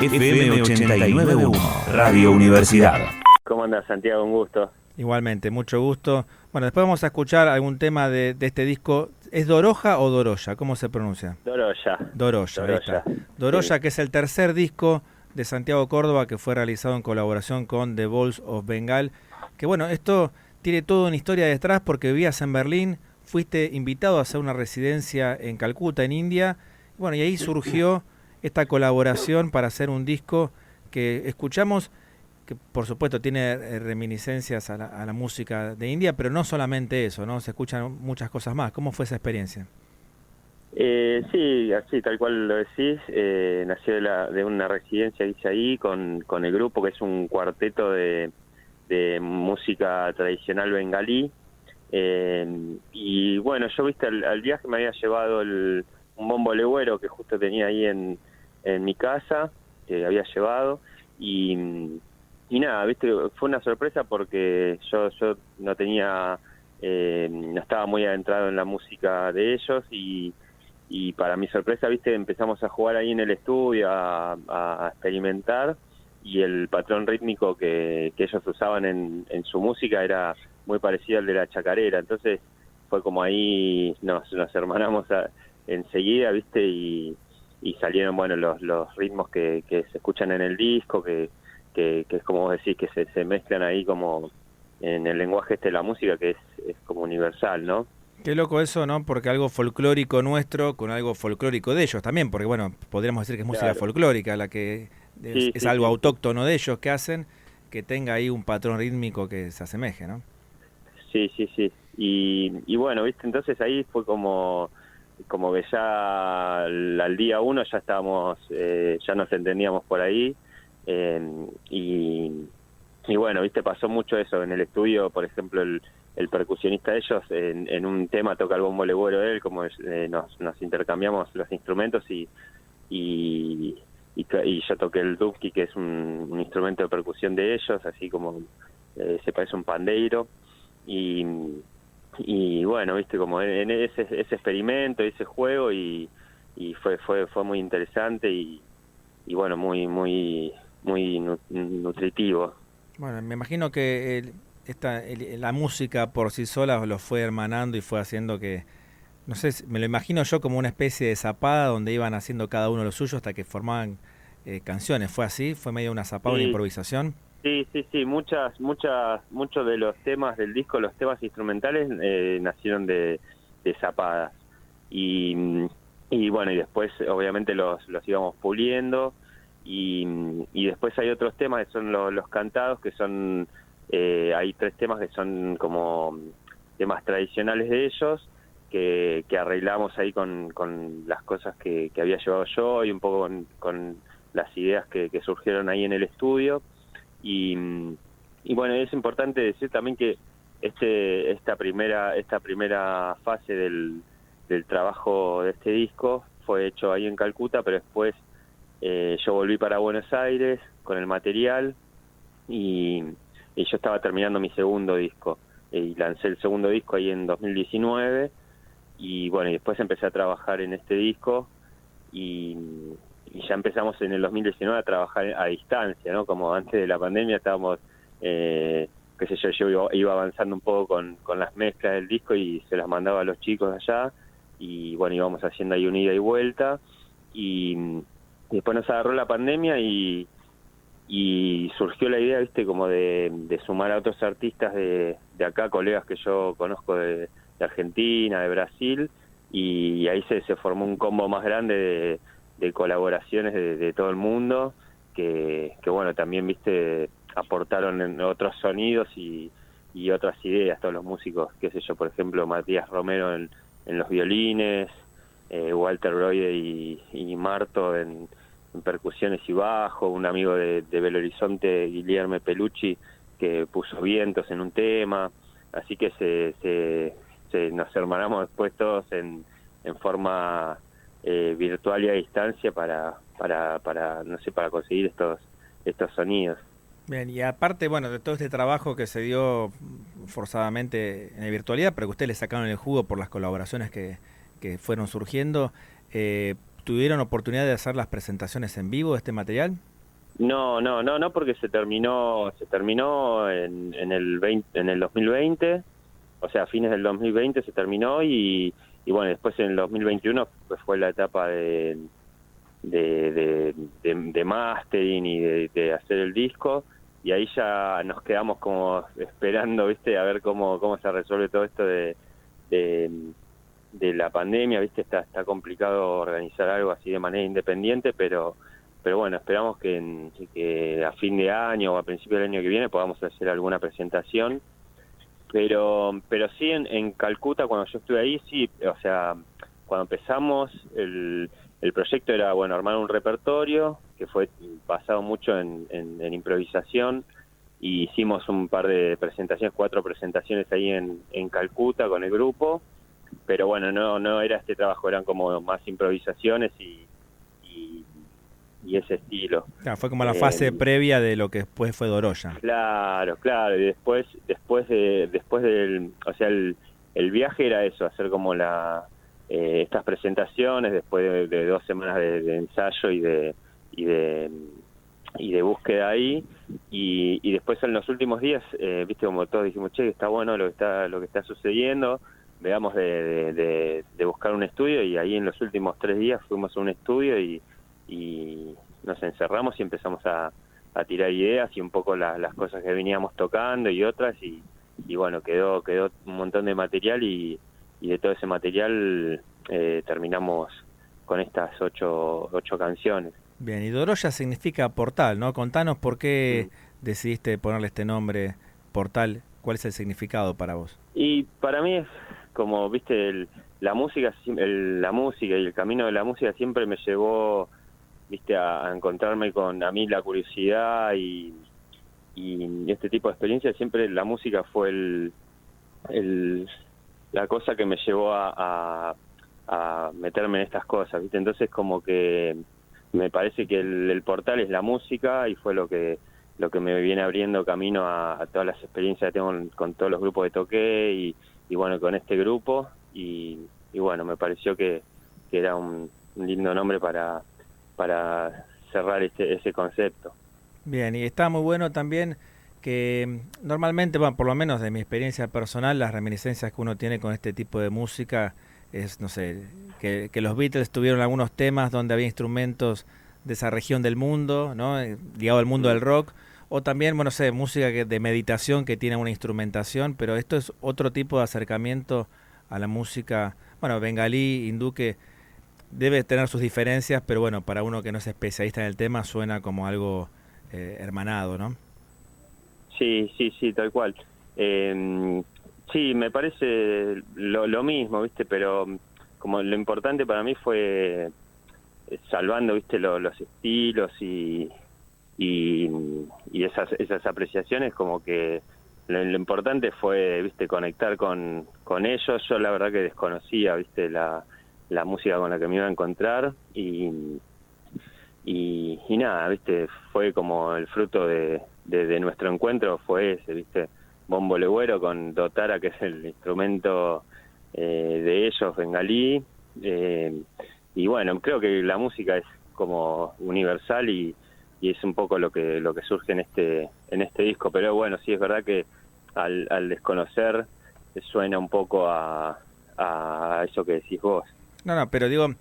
FM 89.1, Radio Universidad. ¿Cómo andas, Santiago? Un gusto. Igualmente, mucho gusto. Bueno, después vamos a escuchar algún tema de este disco. ¿Es Doroja o Doroya? ¿Cómo se pronuncia? Doroya. Doroya, ahí está. Doroya, sí. Que es el tercer disco de Santiago Córdoba que fue realizado en colaboración con The Balls of Bengal. Que bueno, esto tiene toda una historia detrás porque vivías en Berlín, fuiste invitado a hacer una residencia en Calcuta, en India. Bueno, y ahí surgió esta colaboración para hacer un disco que escuchamos, que por supuesto tiene reminiscencias a la música de India, pero no solamente eso, ¿no? Se escuchan muchas cosas más. ¿Cómo fue esa experiencia? Sí, así tal cual lo decís, nació de una residencia que hice ahí con el grupo, que es un cuarteto de música tradicional bengalí, y bueno, yo viste al viaje me había llevado un bombo legüero que justo tenía ahí en mi casa, que había llevado, y nada, viste, fue una sorpresa porque yo no tenía, no estaba muy adentrado en la música de ellos, y para mi sorpresa, viste, empezamos a jugar ahí en el estudio, a experimentar, y el patrón rítmico que ellos usaban en su música era muy parecido al de la chacarera. Entonces fue como ahí nos hermanamos enseguida, viste, y salieron, bueno, los ritmos que se escuchan en el disco, que es como vos decís, que se mezclan ahí como en el lenguaje de la música, que es como universal, ¿no? Qué loco eso, ¿no? Porque algo folclórico nuestro con algo folclórico de ellos también, porque bueno, podríamos decir que es música folclórica, la que es algo autóctono de ellos que hacen, que tenga ahí un patrón rítmico que se asemeje, ¿no? Sí. Y bueno, viste, entonces ahí fue como que ya al día uno ya estábamos, ya nos entendíamos por ahí, y bueno, viste, pasó mucho eso en el estudio. Por ejemplo, el percusionista de ellos en un tema toca el bombo legüero de él, como nos intercambiamos los instrumentos, y yo toqué el dubki, que es un instrumento de percusión de ellos, así como se parece un pandeiro, y bueno, viste, como en ese experimento, ese juego, y fue muy interesante, y bueno, muy nutritivo. Bueno, me imagino que la música por sí sola lo fue hermanando y fue haciendo que, no sé, me lo imagino yo como una especie de zapada donde iban haciendo cada uno lo suyo hasta que formaban canciones. ¿Fue así? ¿Fue medio una zapada, una improvisación? Sí, muchos de los temas del disco, los temas instrumentales, nacieron de zapadas. Y bueno, y después obviamente los íbamos puliendo, y después hay otros temas que son los cantados, que son, hay 3 temas que son como temas tradicionales de ellos, que arreglamos ahí con las cosas que había llevado yo, y un poco con las ideas que surgieron ahí en el estudio. Y bueno, es importante decir también que esta primera fase del trabajo de este disco fue hecho ahí en Calcuta, pero después yo volví para Buenos Aires con el material, y yo estaba terminando mi segundo disco, y lancé el segundo disco ahí en 2019, y bueno, y después empecé a trabajar en este disco, y ya empezamos en el 2019 a trabajar a distancia, ¿no? Como antes de la pandemia estábamos, qué sé yo iba avanzando un poco con las mezclas del disco y se las mandaba a los chicos allá, y bueno, íbamos haciendo ahí una ida y vuelta, y después nos agarró la pandemia y surgió la idea, viste, como de sumar a otros artistas de acá, colegas que yo conozco de Argentina, de Brasil, y ahí se formó un combo más grande de colaboraciones de todo el mundo, que bueno, también, viste, aportaron en otros sonidos y otras ideas, todos los músicos, qué sé yo, por ejemplo, Matías Romero en los violines, Walter Broide y Marto en percusiones y bajo, un amigo de Belo Horizonte, Guillermo Pelucci, que puso vientos en un tema, así que nos hermanamos después todos en forma virtual y a distancia para no sé, para conseguir estos sonidos. Bien, y aparte, bueno, de todo este trabajo que se dio forzadamente en la virtualidad, pero que ustedes le sacaron el jugo por las colaboraciones que fueron surgiendo, ¿tuvieron oportunidad de hacer las presentaciones en vivo de este material? No, porque se terminó en el 2020, o sea, a fines del 2020 se terminó y bueno, después en el 2021 pues fue la etapa de mastering y de hacer el disco, y ahí ya nos quedamos como esperando, ¿viste? A ver cómo se resuelve todo esto de la pandemia, ¿viste? Está complicado organizar algo así de manera independiente, pero bueno, esperamos que a fin de año o a principio del año que viene podamos hacer alguna presentación. Pero sí, en Calcuta, cuando yo estuve ahí, sí, o sea, cuando empezamos, el proyecto era, bueno, armar un repertorio que fue basado mucho en improvisación, y hicimos un par de presentaciones, 4 presentaciones ahí en Calcuta con el grupo, pero bueno, no era este trabajo, eran como más improvisaciones y ese estilo. Claro, fue como la fase previa de lo que después fue Doroya. Claro, y después del, o sea, el viaje era eso, hacer como estas presentaciones después de 2 semanas de ensayo y de búsqueda ahí, y después en los últimos días, viste, como todos dijimos, che, está bueno lo que está sucediendo, veamos de buscar un estudio, y ahí en los últimos 3 días fuimos a un estudio y nos encerramos y empezamos a tirar ideas y un poco las cosas que veníamos tocando y otras, y bueno, quedó un montón de material, y de todo ese material terminamos con estas 8 canciones. Bien, y Doroya significa portal, ¿no? Contanos por qué decidiste ponerle este nombre, portal. ¿Cuál es el significado para vos? Y para mí es como, viste, la música y el camino de la música siempre me llevó, viste, a encontrarme con, a mí, la curiosidad y este tipo de experiencias. Siempre la música fue la cosa que me llevó a meterme en estas cosas, viste. Entonces, como que me parece que el portal es la música, y fue lo que me viene abriendo camino a todas las experiencias que tengo con todos los grupos que toqué, y bueno, con este grupo, y bueno, me pareció que era un lindo nombre para cerrar ese concepto. Bien, y está muy bueno también que normalmente, bueno, por lo menos de mi experiencia personal, las reminiscencias que uno tiene con este tipo de música es, no sé, que los Beatles tuvieron algunos temas donde había instrumentos de esa región del mundo, ¿no? Ligado al mundo del rock, o también, bueno, no sé, música de meditación que tiene una instrumentación, pero esto es otro tipo de acercamiento a la música, bueno, bengalí, hindú, que debe tener sus diferencias, pero bueno, para uno que no es especialista en el tema suena como algo hermanado, ¿no? Sí, tal cual. Sí, me parece lo mismo, ¿viste? Pero como lo importante para mí fue salvando, ¿viste? Los estilos y esas apreciaciones, como que lo importante fue, ¿viste? Conectar con ellos. Yo la verdad que desconocía, ¿viste? La música con la que me iba a encontrar, y nada, ¿viste? Fue como el fruto de nuestro encuentro, fue ese, ¿viste? Bombo legüero con dotara, que es el instrumento de ellos, bengalí, y bueno, creo que la música es como universal, y es un poco lo que surge en este disco. Pero bueno, sí es verdad que al desconocer suena un poco a eso que decís vos. No, pero digo,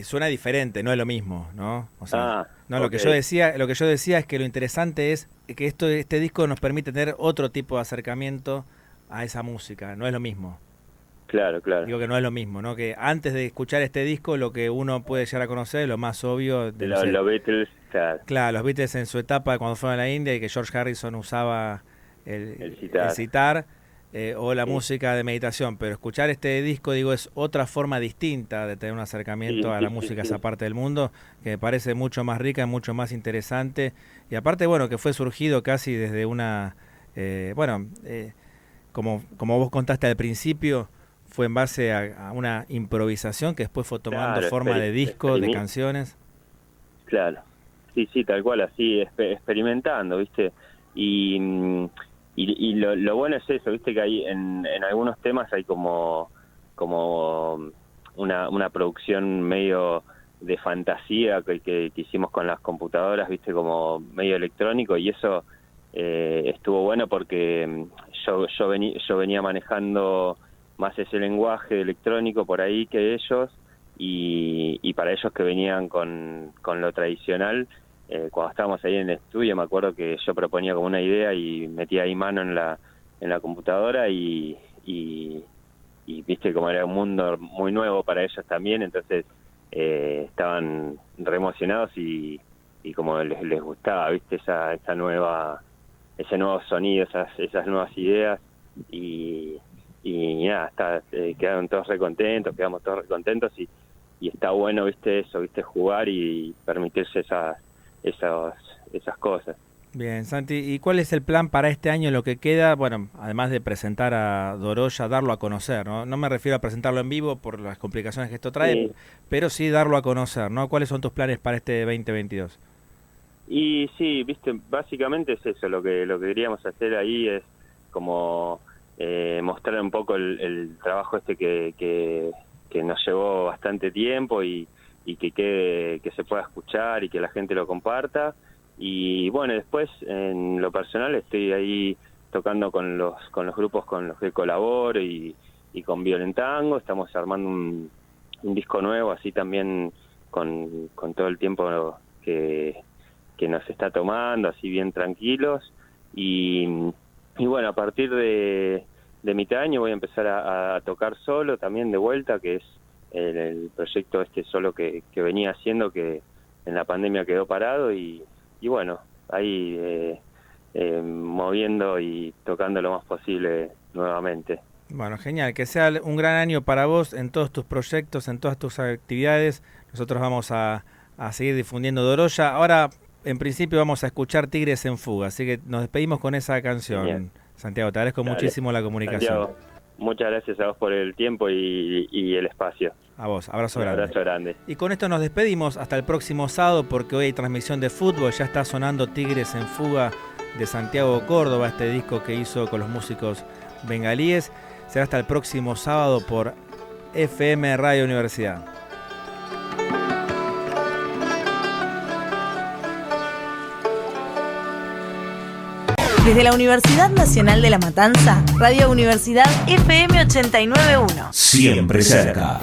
suena diferente, no es lo mismo, ¿no? O sea, no, okay. Lo que yo decía es que lo interesante es que este disco nos permite tener otro tipo de acercamiento a esa música, no es lo mismo. Claro. Digo que no es lo mismo, ¿no? Que antes de escuchar este disco, lo que uno puede llegar a conocer, lo más obvio de los Beatles, claro. Claro, los Beatles en su etapa cuando fueron a la India, y que George Harrison usaba el sitar, o la música de meditación, pero escuchar este disco, digo, es otra forma distinta de tener un acercamiento a la música, esa parte del mundo, que me parece mucho más rica, mucho más interesante, y aparte, bueno, que fue surgido casi desde una, como vos contaste al principio, fue en base a una improvisación que después fue tomando forma de disco, de canciones. Claro, sí, tal cual, así, experimentando, ¿viste? Y lo bueno es eso, viste, que hay en algunos temas hay como una producción medio fantasía que hicimos con las computadoras, viste, como medio electrónico, y eso estuvo bueno porque yo venía manejando más ese lenguaje electrónico por ahí que ellos, y para ellos que venían con lo tradicional, cuando estábamos ahí en el estudio, me acuerdo que yo proponía como una idea y metía ahí mano en la computadora y viste como era un mundo muy nuevo para ellos también, entonces estaban re emocionados y como les gustaba, viste, ese nuevo sonido, esas nuevas ideas, y nada, quedaron todos recontentos, quedamos todos recontentos, y está bueno, viste, eso, viste, jugar y permitirse esas cosas. Bien, Santi, ¿y cuál es el plan para este año, lo que queda? Bueno, además de presentar a Doroya, darlo a conocer, ¿no? No me refiero a presentarlo en vivo por las complicaciones que esto trae, sí, pero sí darlo a conocer, ¿no? ¿Cuáles son tus planes para este 2022? Y sí, viste, básicamente es eso, lo que queríamos hacer ahí es como mostrar un poco el trabajo que nos llevó bastante tiempo y que se pueda escuchar y que la gente lo comparta. Y bueno, después en lo personal estoy ahí tocando con los grupos con los que colaboro y con Violentango. Estamos armando un disco nuevo, así también con todo el tiempo que nos está tomando, así bien tranquilos. Y bueno, a partir de mitad de año voy a empezar a tocar solo también de vuelta, que es el proyecto solo que venía haciendo, que en la pandemia quedó parado, y bueno, ahí moviendo y tocando lo más posible nuevamente. Bueno, genial, que sea un gran año para vos en todos tus proyectos, en todas tus actividades. Nosotros vamos a seguir difundiendo Doroya. Ahora, en principio, vamos a escuchar Tigres en Fuga, así que nos despedimos con esa canción. Bien. Santiago, te agradezco muchísimo la comunicación. Santiago, muchas gracias a vos por el tiempo y el espacio. A vos, abrazo grande. Abrazo grande. Y con esto nos despedimos hasta el próximo sábado, porque hoy hay transmisión de fútbol. Ya está sonando Tigres en Fuga de Santiago Córdoba, este disco que hizo con los músicos bengalíes. Será hasta el próximo sábado por FM Radio Universidad. Desde la Universidad Nacional de La Matanza, Radio Universidad FM 89.1. Siempre cerca.